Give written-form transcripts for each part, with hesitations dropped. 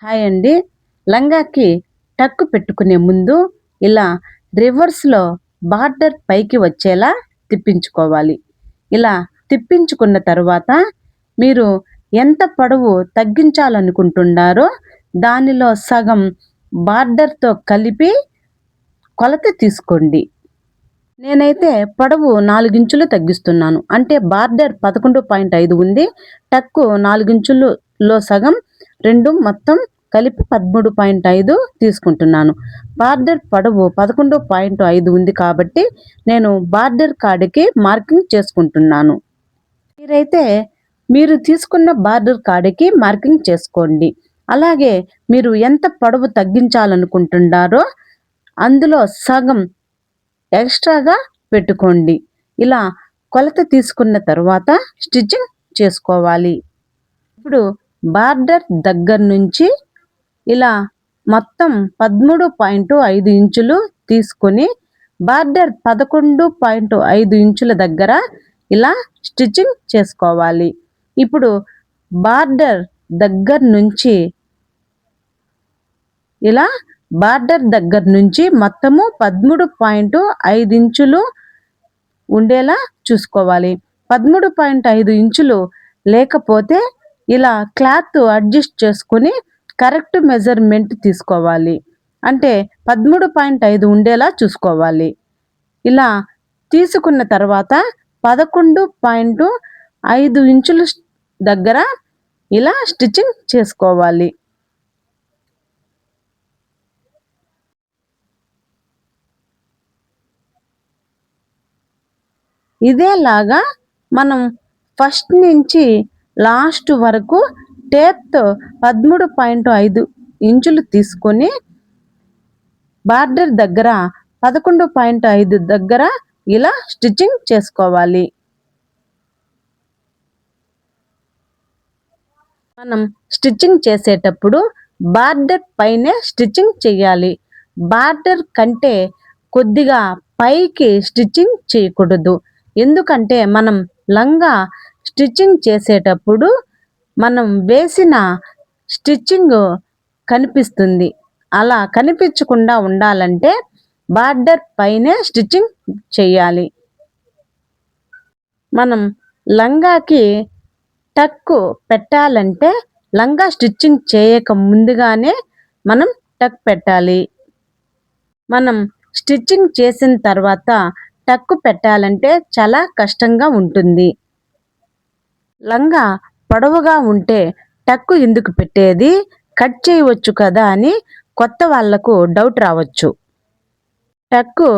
Hi అండి. లంగాకి tuck పెట్టుకునే ముందు ఇలా రివర్స్‌లో బార్డర్ పైకి వచ్చేలా తిప్పించుకోవాలి. ఇలా తిప్పించుకున్న తరువాత మీరు ఎంత పొడవు తగ్గించాలనుకుంటున్నారో దానిలో సగం బార్డర్‌తో కలిపి కొలత తీసుకోండి. నేనైతే పొడవు 4 ఇంచులు తగ్గిస్తున్నాను. అంటే బార్డర్ 11.5 ఉంది. టక్కు 4 ఇంచులులో సగం 2 మొత్తం కలిపి 13.5 తీసుకుంటున్నాను. బార్డర్ పొడవు 11.5 ఉంది కాబట్టి నేను బార్డర్ కాడికి మార్కింగ్ చేసుకుంటున్నాను. మీరైతే మీరు తీసుకున్న బార్డర్ కాడికి మార్కింగ్ చేసుకోండి. అలాగే మీరు ఎంత పొడవు తగ్గించాలనుకుంటున్నారో అందులో సగం ఎక్స్ట్రాగా పెట్టుకోండి. ఇలా కొలత తీసుకున్న తరువాత స్టిచ్చింగ్ చేసుకోవాలి. ఇప్పుడు బార్డర్ దగ్గర నుంచి ఇలా మొత్తం 13.5 ఇంచులు తీసుకొని బార్డర్ 11.5 ఇంచుల దగ్గర ఇలా స్టిచ్చింగ్ చేసుకోవాలి. ఇప్పుడు బార్డర్ దగ్గర నుంచి ఇలా బార్డర్ దగ్గర నుంచి మొత్తము 13.5 ఇంచులు ఉండేలా చూసుకోవాలి. 13.5 ఇంచులు లేకపోతే ఇలా క్లాత్ అడ్జస్ట్ చేసుకొని కరెక్ట్ మెజర్మెంట్ తీసుకోవాలి. అంటే 13.5 ఉండేలా చూసుకోవాలి. ఇలా తీసుకున్న తర్వాత 11.5 ఇంచుల దగ్గర ఇలా స్టిచ్చింగ్ చేసుకోవాలి. ఇదేలాగా మనం ఫస్ట్ నుంచి లాస్ట్ వరకు టేప్‌తో 13.5 ఇంచులు తీసుకొని బార్డర్ దగ్గర 11.5 దగ్గర ఇలా స్టిచ్చింగ్ చేసుకోవాలి. మనం స్టిచ్చింగ్ చేసేటప్పుడు బార్డర్ పైనే స్టిచ్చింగ్ చేయాలి. బార్డర్ కంటే కొద్దిగా పైకి స్టిచ్చింగ్ చేయకూడదు. ఎందుకంటే మనం లంగా స్టిచ్చింగ్ చేసేటప్పుడు మనం వేసిన స్టిచ్చింగ్ కనిపిస్తుంది. అలా కనిపించకుండా ఉండాలంటే బార్డర్ పైనే స్టిచ్చింగ్ చేయాలి. మనం లంగాకి టక్కు పెట్టాలంటే లంగా స్టిచ్చింగ్ చేయక ముందుగానే మనం టక్ పెట్టాలి. మనం స్టిచ్చింగ్ చేసిన తర్వాత టక్కు పెట్టాలంటే చాలా కష్టంగా ఉంటుంది. లంగా పొడవుగా ఉంటే టక్కు ఎందుకు పెట్టేది, కట్ చేయవచ్చు కదా అని కొత్త వాళ్లకు డౌట్ రావచ్చు. టక్కు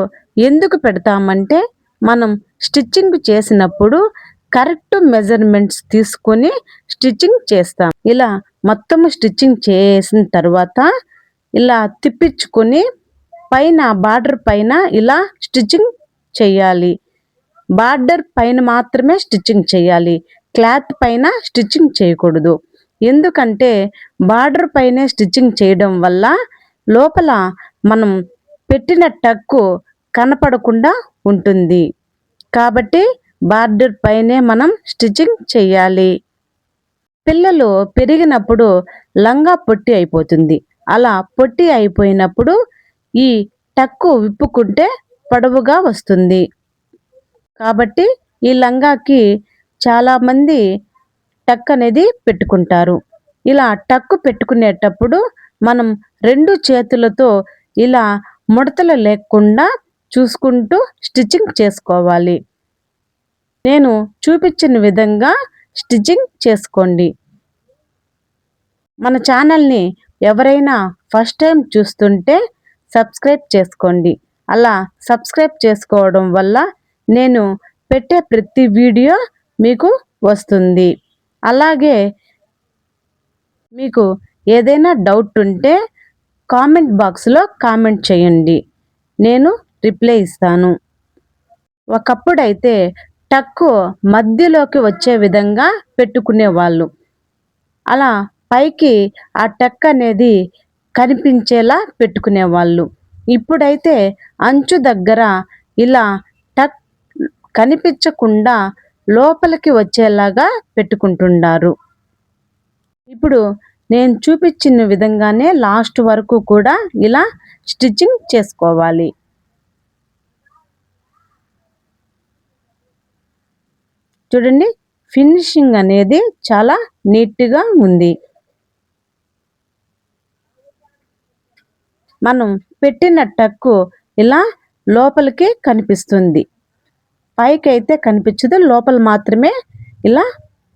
ఎందుకు పెడతామంటే మనం స్టిచ్చింగ్ చేసినప్పుడు కరెక్ట్ మెజర్మెంట్స్ తీసుకొని స్టిచ్చింగ్ చేస్తాం. ఇలా మొత్తం స్టిచ్చింగ్ చేసిన తర్వాత ఇలా తిప్పించుకొని పైన బార్డర్ పైన ఇలా స్టిచ్చింగ్ చేయాలి. బార్డర్ పైన మాత్రమే స్టిచ్చింగ్ చేయాలి. క్లాత్ పైన స్టిచ్చింగ్ చేయకూడదు. ఎందుకంటే బార్డర్ పైనే స్టిచ్చింగ్ చేయడం వల్ల లోపల మనం పెట్టిన టక్కు కనపడకుండా ఉంటుంది. కాబట్టి బార్డర్ పైనే మనం స్టిచ్చింగ్ చేయాలి. పిల్లలు పెరిగినప్పుడు లంగా పొట్టి అయిపోతుంది. అలా పొట్టి అయిపోయినప్పుడు ఈ టక్కు విప్పుకుంటే పొడవుగా వస్తుంది. కాబట్టి ఈ లంగాకి చాలామంది టక్ అనేది పెట్టుకుంటారు. ఇలా టక్కు పెట్టుకునేటప్పుడు మనం 2 చేతులతో ఇలా ముడతలు లేకుండా చూసుకుంటూ స్టిచ్చింగ్ చేసుకోవాలి. నేను చూపించిన విధంగా స్టిచ్చింగ్ చేసుకోండి. మన ఛానల్ని ఎవరైనా ఫస్ట్ టైం చూస్తుంటే సబ్స్క్రైబ్ చేసుకోండి. అలా సబ్స్క్రైబ్ చేసుకోవడం వల్ల నేను పెట్టే ప్రతి వీడియో మీకు వస్తుంది. అలాగే మీకు ఏదైనా డౌట్ ఉంటే కామెంట్ బాక్స్లో కామెంట్ చేయండి. నేను రిప్లై ఇస్తాను. ఒకప్పుడైతే టక్కు మధ్యలోకి వచ్చే విధంగా పెట్టుకునేవాళ్ళు. అలా పైకి ఆ టక్ అనేది కనిపించేలా పెట్టుకునేవాళ్ళు. ఇప్పుడైతే అంచు దగ్గర ఇలా టక్ కనిపించకుండా లోపలికి వచ్చేలాగా పెట్టుకుంటున్నారు. ఇప్పుడు నేను చూపించిన విధంగానే లాస్ట్ వరకు కూడా ఇలా స్టిచ్చింగ్ చేసుకోవాలి. చూడండి, ఫినిషింగ్ అనేది చాలా నీట్గా ఉంది. మనం పెట్టిన టక్కు ఇలా లోపలికి కనిపిస్తుంది, పైకి అయితే కనిపించదు. లోపల మాత్రమే ఇలా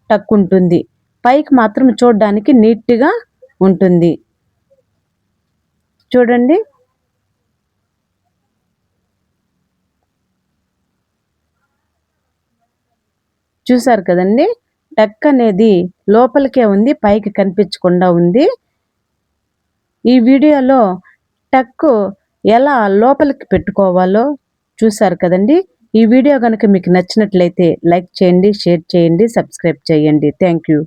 టక్ ఉంటుంది, పైకి మాత్రం చూడడానికి నీట్గా ఉంటుంది. చూడండి, చూసారు కదండి, టక్ అనేది లోపలికే ఉంది, పైకి కనిపించకుండా ఉంది. ఈ వీడియోలో టక్కు ఎలా లోపలికి పెట్టుకోవాలో చూసారు కదండి. ఈ వీడియో కనుక మీకు నచ్చినట్లయితే లైక్ చేయండి, షేర్ చేయండి, సబ్స్క్రైబ్ చేయండి. Thank you.